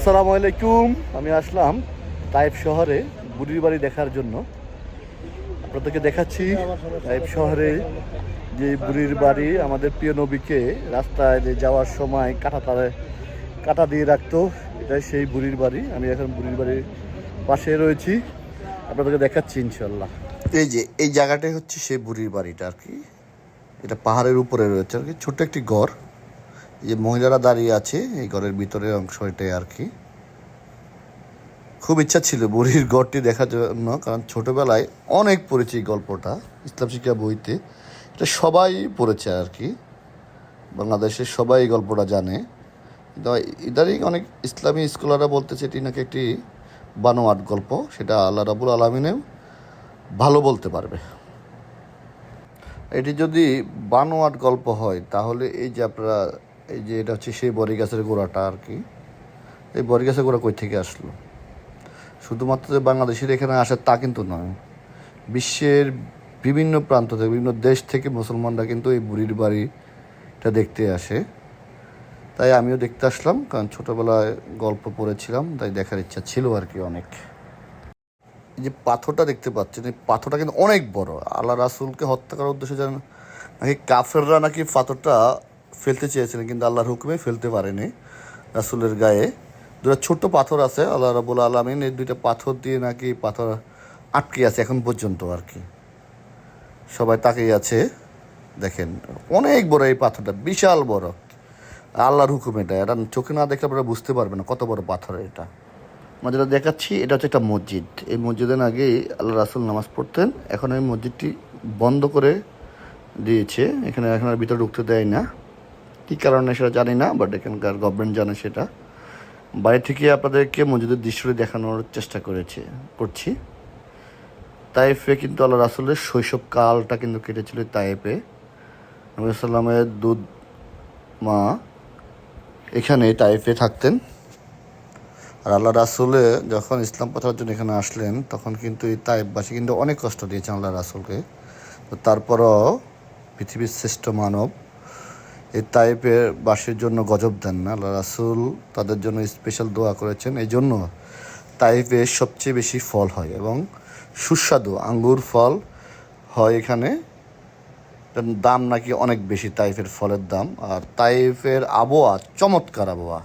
আসসালামু আলাইকুম। আমি আসলাম তাইফ শহরে বুড়ির বাড়ি দেখার জন্য। আপনাদেরকে দেখাচ্ছি তাইফ শহরে যে বুড়ির বাড়ি, আমাদের প্রিয় নবীকে রাস্তায় যে যাওয়ার সময় কাটা দিয়ে রাখতো, এটাই সেই বুড়ির বাড়ি। আমি এখন বুড়ির বাড়ির পাশে রয়েছি, আপনাদেরকে দেখাচ্ছি ইনশাল্লাহ। এই যে এই জায়গাটাই হচ্ছে সেই বুড়ির বাড়িটা আর কি। এটা পাহাড়ের উপরে রয়েছে আর কি, ছোট্ট একটি ঘর। এই যে মহিলারা দাঁড়িয়ে আছে, এই ঘরের ভিতরের অংশ এটাই আর কি। খুব ইচ্ছা ছিল বুড়ির গড়টি দেখার জন্য, কারণ ছোটোবেলায় অনেক পড়েছি এই গল্পটা ইসলাম শিক্ষা বইতে। এটা সবাই পড়েছে আর কি, বাংলাদেশের সবাই এই গল্পটা জানে। কিন্তু ইদারিং অনেক ইসলামী স্কলাররা বলতেছে এটি নাকি একটি বানোয়াট গল্প, সেটা আল্লাহ রাবুল আলমিনেও ভালো বলতে পারবে। এটি যদি বানোয়াট গল্প হয় তাহলে এই যে আপনারা, এই যে এটা হচ্ছে সেই বড়ি গাছের গোড়াটা আর কি। এই বড়ি গাছের গোড়া কই থেকে আসলো? শুধুমাত্র যে বাংলাদেশের এখানে আসে তা কিন্তু নয়, বিশ্বের বিভিন্ন প্রান্ত থেকে, বিভিন্ন দেশ থেকে মুসলমানরা কিন্তু এই বুড়ির বাড়িটা দেখতে আসে। তাই আমিও দেখতে আসলাম, কারণ ছোটোবেলায় গল্প পড়েছিলাম, তাই দেখার ইচ্ছা ছিল আর কি অনেক। এই যে পাথরটা দেখতে পাচ্ছেন, এই পাথরটা কিন্তু অনেক বড়। আল্লাহ রাসুলকে হত্যা করার উদ্দেশ্যে যেন নাকি কাফেররা নাকি পাথরটা ফেলতে চেয়েছিলেন, কিন্তু আল্লাহর হুকুমে ফেলতে পারেনি। রাসুলের গায়ে দুটো ছোট্ট পাথর আছে, আল্লাহ রাবুল আলমিন এই দুইটা পাথর দিয়ে নাকি পাথর আটকে আছে এখন পর্যন্ত আর কি। সবাই তাকিয়ে আছে, দেখেন অনেক বড় এই পাথরটা, বিশাল বড়। আল্লাহর হুকুম এটা চোখে না দেখলে আপনারা বুঝতে পারবেন না কত বড় পাথর এটা। আমরা যেটা দেখাচ্ছি এটা হচ্ছে একটা মসজিদ। এই মসজিদের আগে আল্লাহ রাসুল নামাজ পড়তেন, এখন এই মসজিদটি বন্ধ করে দিয়েছে। এখানে এখন আর ভিতরে ঢুকতে দেয় না, কী কারণে সেটা জানি না, বাট এখানকার গভর্নমেন্ট জানে সেটা। বাইরে থেকে আপনাদেরকে মসজিদের দৃশ্যটি দেখানোর চেষ্টা করছি। তাইফে কিন্তু আল্লাহ রাসুলের শৈশবকালটা কিন্তু কেটেছিল তাইফে। নবী সাল্লামের দুধ মা এখানে তাইফে থাকতেন। আর আল্লাহ রাসুলে যখন ইসলাম প্রচারের জন্য এখানে আসলেন, তখন কিন্তু এই তাইফবাসী কিন্তু অনেক কষ্ট দিয়েছেন আল্লাহ রাসুলকে। তো তারপরও পৃথিবীর শ্রেষ্ঠ মানব এই তাইফের বাসীর জন্য গজব দেন না, আল্লাহ রাসুল তাদের জন্য স্পেশাল দোয়া করেছেন। এই জন্য তাইফে সবচেয়ে বেশি ফল হয় এবং সুস্বাদু আঙ্গুর ফল হয় এখানে। দাম নাকি অনেক বেশি তাইফের ফলের দাম। আর তাইফের আবহাওয়া চমৎকার আবহাওয়া।